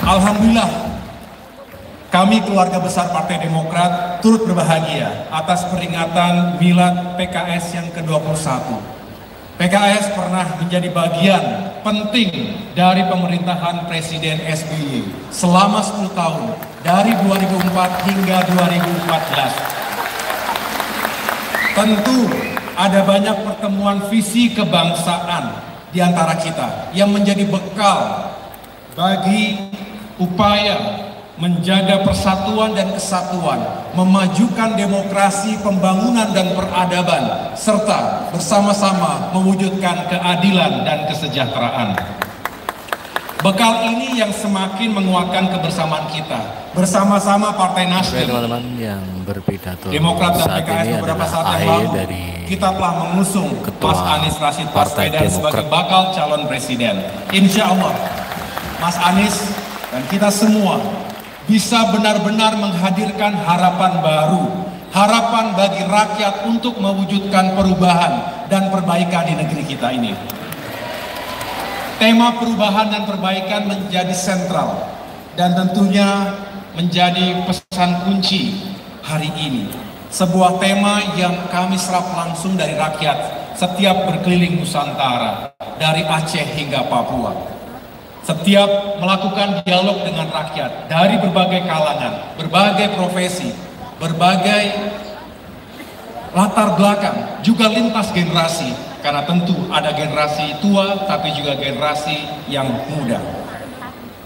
Alhamdulillah, kami keluarga besar Partai Demokrat turut berbahagia atas peringatan Milad PKS yang ke-21. PKS pernah menjadi bagian penting dari pemerintahan Presiden SBY selama 10 tahun, dari 2004 hingga 2014. Tentu ada banyak pertemuan visi kebangsaan di antara kita yang menjadi bekal bagi upaya menjaga persatuan dan kesatuan, memajukan demokrasi, pembangunan dan peradaban, serta bersama-sama mewujudkan keadilan dan kesejahteraan. Bekal ini yang semakin menguatkan kebersamaan kita. Bersama-sama Partai Nasdem, teman-teman yang berpidato Demokrat dan saat PKS ini beberapa adalah saat yang AHY lalu, dari kita telah mengusung Ketua Mas Anies Rashid Partai Baswedan sebagai Demokrat. bakal calon presiden. Insya Allah, Mas Anies dan kita semua bisa benar-benar menghadirkan harapan baru, harapan bagi rakyat untuk mewujudkan perubahan dan perbaikan di negeri kita ini. Tema perubahan dan perbaikan menjadi sentral dan tentunya menjadi pesan kunci hari ini. Sebuah tema yang kami serap langsung dari rakyat setiap berkeliling Nusantara, dari Aceh hingga Papua. Setiap melakukan dialog dengan rakyat dari berbagai kalangan, berbagai profesi, berbagai latar belakang, juga lintas generasi, karena tentu ada generasi tua tapi juga generasi yang muda.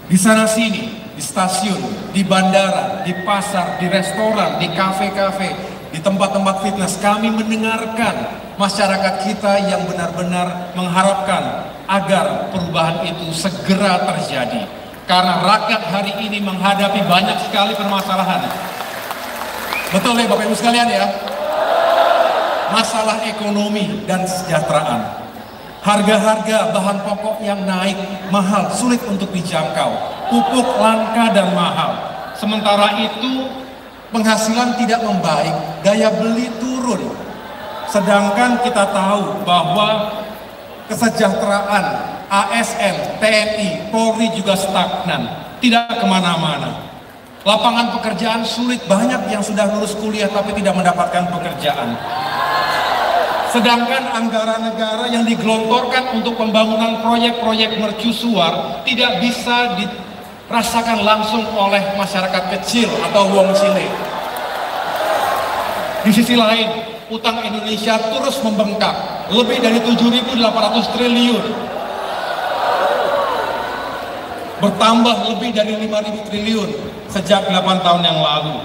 Di sana sini, di stasiun, di bandara, di pasar, di restoran, di kafe-kafe, di tempat-tempat fitness, kami mendengarkan masyarakat kita yang benar-benar mengharapkan agar perubahan itu segera terjadi. Karena rakyat hari ini menghadapi banyak sekali permasalahan. Betul ya Bapak Ibu sekalian ya? Masalah ekonomi dan kesejahteraan. Harga-harga bahan pokok yang naik mahal, sulit untuk dijangkau. Pupuk langka dan mahal. Sementara itu penghasilan tidak membaik, daya beli turun. Sedangkan kita tahu bahwa kesejahteraan ASN, TNI, Polri juga stagnan, tidak kemana-mana. Lapangan pekerjaan sulit, banyak yang sudah lulus kuliah tapi tidak mendapatkan pekerjaan. Sedangkan anggaran negara yang digelontorkan untuk pembangunan proyek-proyek mercusuar tidak bisa dirasakan langsung oleh masyarakat kecil atau wong cilik. Di sisi lain, utang Indonesia terus membengkak, lebih dari 7.800 triliun. Bertambah lebih dari 5.000 triliun sejak 8 tahun yang lalu.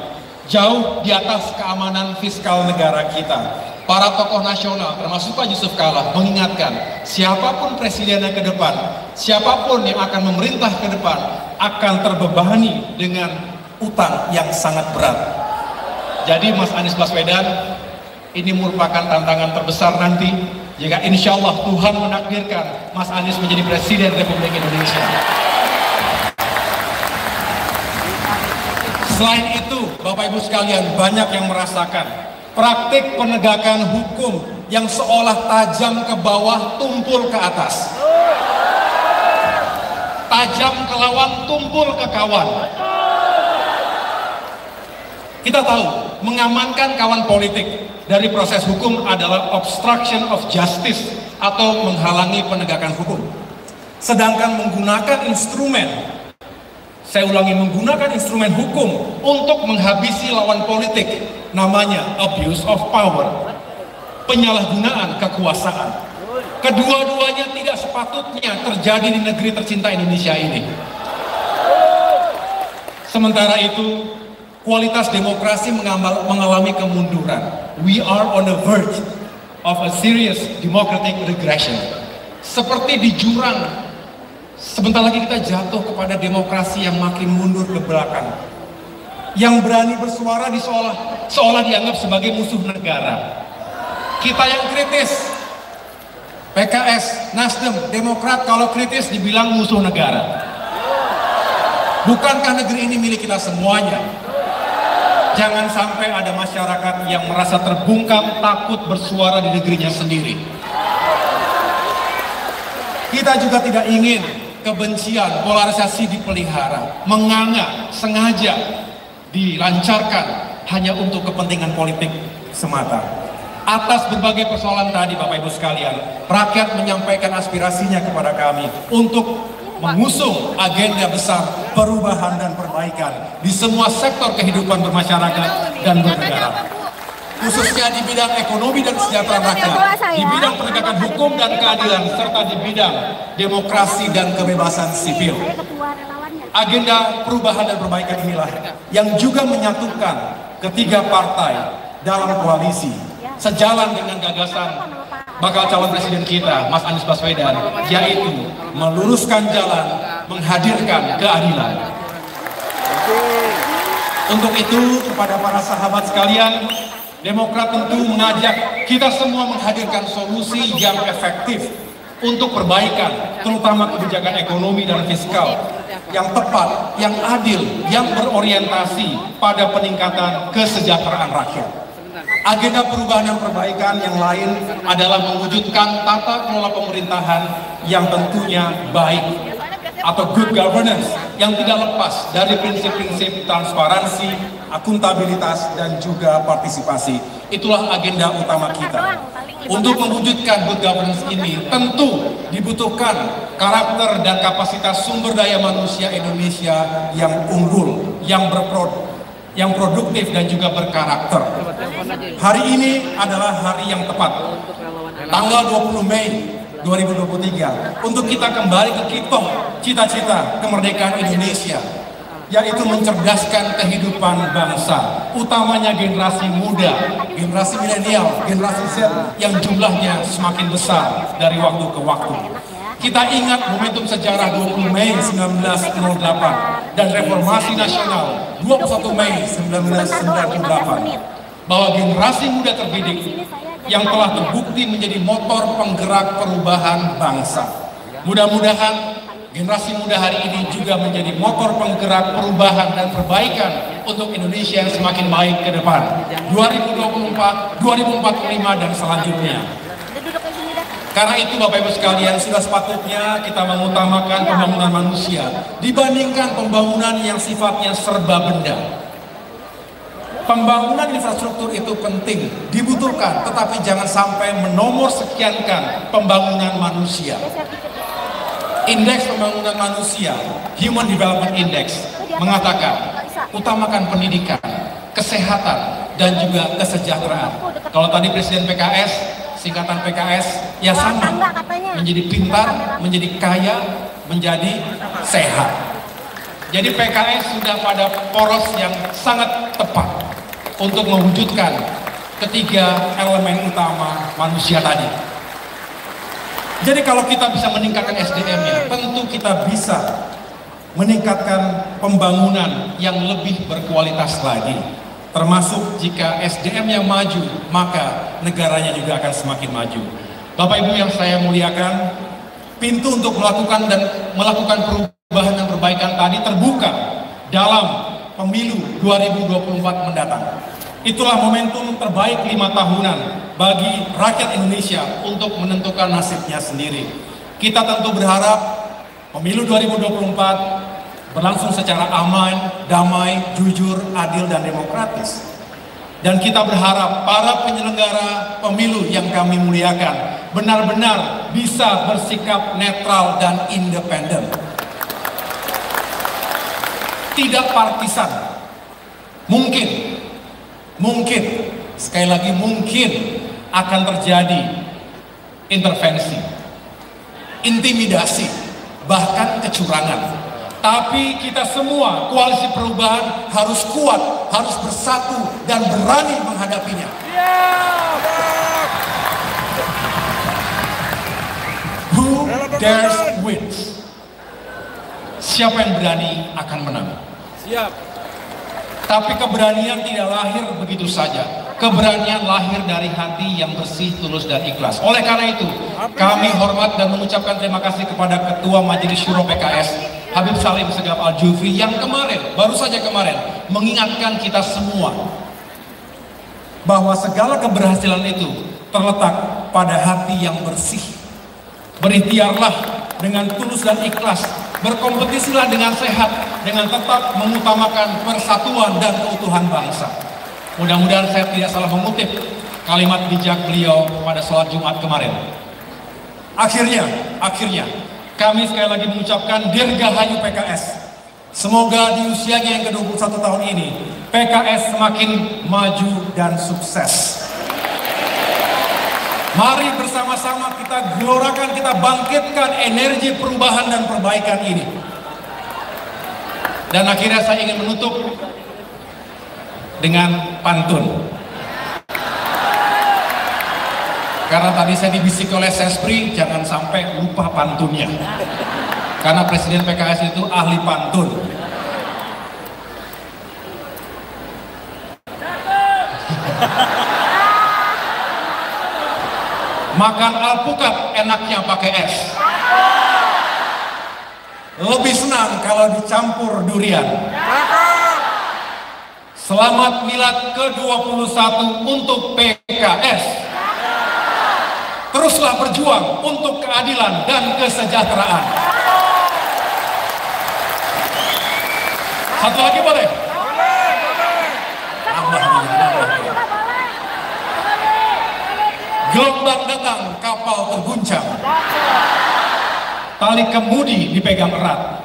Jauh di atas keamanan fiskal negara kita. Para tokoh nasional, termasuk Pak Yusuf Kalla, mengingatkan siapapun presidennya ke depan, siapapun yang akan memerintah ke depan, akan terbebani dengan utang yang sangat berat. Jadi Mas Anies Baswedan, ini merupakan tantangan terbesar nanti jika insya Allah Tuhan menakdirkan Mas Anies menjadi Presiden Republik Indonesia. Selain itu, Bapak Ibu sekalian, banyak yang merasakan praktik penegakan hukum yang seolah tajam ke bawah, tumpul ke atas. Tajam ke lawan, tumpul ke kawan. Kita tahu, mengamankan kawan politik dari proses hukum adalah obstruction of justice atau menghalangi penegakan hukum. Sedangkan menggunakan instrumen, saya ulangi, menggunakan instrumen hukum untuk menghabisi lawan politik, namanya abuse of power, penyalahgunaan kekuasaan. Kedua-duanya tidak sepatutnya terjadi di negeri tercinta Indonesia ini. Sementara itu, kualitas demokrasi mengalami kemunduran. We are on the verge of a serious democratic regression. Seperti di jurang, sebentar lagi kita jatuh kepada demokrasi yang makin mundur ke belakang. Yang berani bersuara seolah dianggap sebagai musuh negara. Kita yang kritis, PKS, Nasdem, Demokrat, kalau kritis dibilang musuh negara. Bukankah negeri ini milik kita semuanya? Jangan sampai ada masyarakat yang merasa terbungkam, takut bersuara di negerinya sendiri. Kita juga tidak ingin kebencian, polarisasi dipelihara, menganga, sengaja dilancarkan hanya untuk kepentingan politik semata. Atas berbagai persoalan tadi Bapak Ibu sekalian, rakyat menyampaikan aspirasinya kepada kami untuk mengusung agenda besar perubahan dan perbaikan di semua sektor kehidupan bermasyarakat dan bernegara. Khususnya di bidang ekonomi dan kesejahteraan rakyat, di bidang penegakan hukum dan keadilan, serta di bidang demokrasi dan kebebasan sipil. Agenda perubahan dan perbaikan inilah yang juga menyatukan ketiga partai dalam koalisi, sejalan dengan gagasan bakal calon presiden kita, Mas Anies Baswedan, yaitu meluruskan jalan, menghadirkan keadilan. Untuk itu, kepada para sahabat sekalian, Demokrat tentu mengajak kita semua menghadirkan solusi yang efektif untuk perbaikan, terutama kebijakan ekonomi dan fiskal yang tepat, yang adil, yang berorientasi pada peningkatan kesejahteraan rakyat. Agenda perubahan dan perbaikan yang lain adalah mewujudkan tata kelola pemerintahan yang tentunya baik atau good governance yang tidak lepas dari prinsip-prinsip transparansi, akuntabilitas, dan juga partisipasi. Itulah agenda utama kita. Untuk mewujudkan good governance ini tentu dibutuhkan karakter dan kapasitas sumber daya manusia Indonesia yang unggul, yang produktif dan juga berkarakter. Hari ini adalah hari yang tepat, tanggal 20 Mei 2023, untuk kita kembali ke kitoh cita-cita kemerdekaan Indonesia, yaitu mencerdaskan kehidupan bangsa, utamanya generasi muda, generasi milenial, generasi Z yang jumlahnya semakin besar dari waktu ke waktu. Kita ingat momentum sejarah 20 Mei 1908 dan Reformasi Nasional 21 Mei 1998, bahwa generasi muda terdidik yang telah terbukti menjadi motor penggerak perubahan bangsa. Mudah-mudahan generasi muda hari ini juga menjadi motor penggerak perubahan dan perbaikan untuk Indonesia yang semakin baik ke depan 2024, 2045 dan selanjutnya. Karena itu Bapak Ibu sekalian, sudah sepatutnya kita mengutamakan pembangunan manusia dibandingkan pembangunan yang sifatnya serba benda. Pembangunan infrastruktur itu penting, dibutuhkan, tetapi jangan sampai menomor sekiankan pembangunan manusia. Indeks pembangunan manusia, Human Development Index, mengatakan utamakan pendidikan, kesehatan, dan juga kesejahteraan. Kalau tadi Presiden PKS, singkatan PKS, ya sama, menjadi pintar, menjadi kaya, menjadi sehat. Jadi PKS sudah pada poros yang sangat tepat untuk mewujudkan ketiga elemen utama manusia tadi. Jadi kalau kita bisa meningkatkan SDM-nya, tentu kita bisa meningkatkan pembangunan yang lebih berkualitas lagi. Termasuk jika SDM-nya maju, maka negaranya juga akan semakin maju. Bapak Ibu yang saya muliakan, pintu untuk melakukan perubahan dan perbaikan tadi terbuka dalam pemilu 2024 mendatang. Itulah momentum terbaik 5 tahunan bagi rakyat Indonesia untuk menentukan nasibnya sendiri. Kita tentu berharap pemilu 2024 berlangsung secara aman, damai, jujur, adil, dan demokratis. Dan kita berharap para penyelenggara pemilu yang kami muliakan benar-benar bisa bersikap netral dan independen. Tidak partisan. Mungkin, sekali lagi mungkin akan terjadi intervensi, intimidasi, bahkan kecurangan. Tapi kita semua, koalisi perubahan harus kuat, harus bersatu, dan berani menghadapinya. Who dares wins? Siapa yang berani akan menang. Siap. Tapi keberanian tidak lahir begitu saja. Keberanian lahir dari hati yang bersih, tulus, dan ikhlas. Oleh karena itu, kami hormat dan mengucapkan terima kasih kepada Ketua Majelis Syuro PKS, Habib Salim Segaf Al-Jufri, yang baru saja kemarin, mengingatkan kita semua bahwa segala keberhasilan itu terletak pada hati yang bersih. Berikhtiarlah dengan tulus dan ikhlas. Berkompetisilah dengan sehat, dengan tetap mengutamakan persatuan dan keutuhan bangsa. Mudah-mudahan saya tidak salah mengutip kalimat bijak beliau pada sholat Jumat kemarin. Akhirnya, kami sekali lagi mengucapkan Dirgahayu PKS. Semoga di usianya yang ke-21 tahun ini, PKS semakin maju dan sukses. Mari bersama-sama kita gelorakan, kita bangkitkan energi perubahan dan perbaikan ini. Dan akhirnya saya ingin menutup dengan pantun. Karena tadi saya dibisik oleh Sespri, jangan sampai lupa pantunnya. Karena Presiden PKS itu ahli pantun. Makan alpukat enaknya pakai es. Lebih senang kalau dicampur durian. Selamat Milad ke-21 untuk PKS. Teruslah berjuang untuk keadilan dan kesejahteraan. Satu lagi boleh? Gelombang datang, kapal terguncang. Tali kemudi dipegang erat.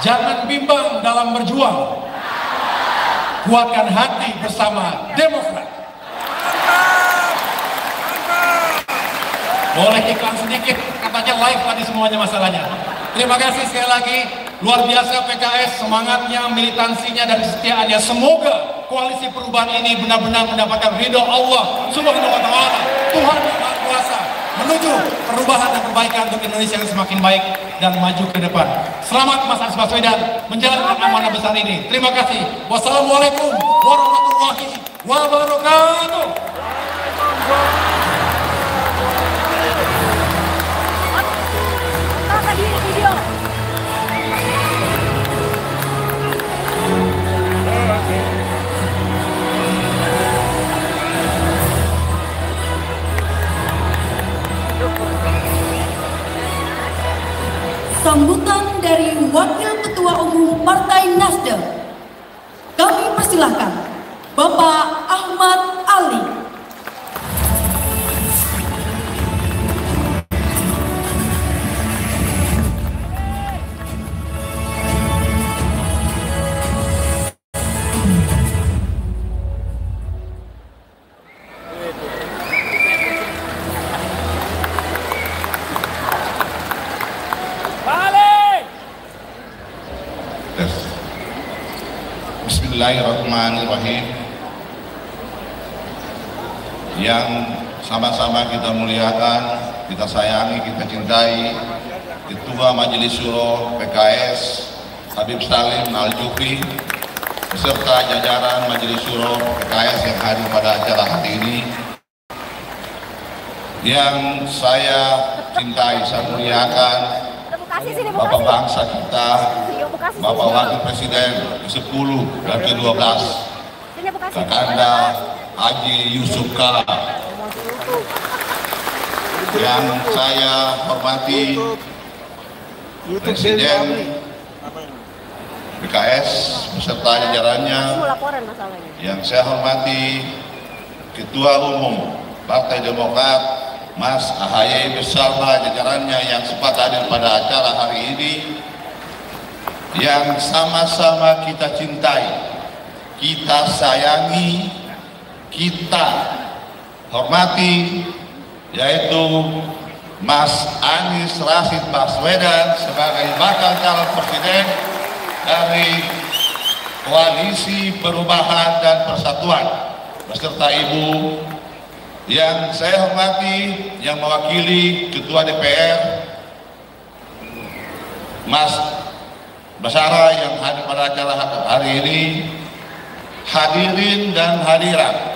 Jangan bimbang dalam berjuang. Kuatkan hati bersama Demokrat. Boleh iklan sedikit, katanya live tadi semuanya masalahnya. Terima kasih sekali lagi, luar biasa PKS, semangatnya, militansinya, dan kesetiaannya. Semoga koalisi perubahan ini benar-benar mendapatkan ridho Allah Subhanahu wa Ta'ala, Tuhan yang Maha Kuasa, menuju perubahan dan perbaikan untuk Indonesia yang semakin baik dan maju ke depan. Selamat Mas Anies Baswedan menjalankan amanah besar ini. Terima kasih. Wassalamualaikum warahmatullahi wabarakatuh. Sambutan dari Wakil Ketua Umum Partai Nasdem. Kami persilahkan Bapak Ahmad Ali. Bismillahirrahmanirrahim. Yang sama-sama kita muliakan, kita sayangi, kita cintai Ketua Majelis Syuro PKS Habib Salim Al-Jufri beserta jajaran Majelis Syuro PKS yang hadir pada acara hari ini, yang saya cintai, saya muliakan Bapak bangsa kita, Bapak Wakil Presiden ke-10 dan ke-12, Kakanda Haji Yusuf Kala, yang saya hormati Presiden PKS beserta jajarannya, yang saya hormati Ketua Umum Partai Demokrat Mas AHY beserta jajarannya yang sempat hadir pada acara hari ini, yang sama-sama kita cintai, kita sayangi, kita hormati, yaitu Mas Anies Rashid Baswedan sebagai bakal calon presiden dari Koalisi Perubahan dan Persatuan beserta Ibu yang saya hormati, yang mewakili Ketua DPR Mas Basara yang hadir pada acara hari ini, hadirin dan hadirat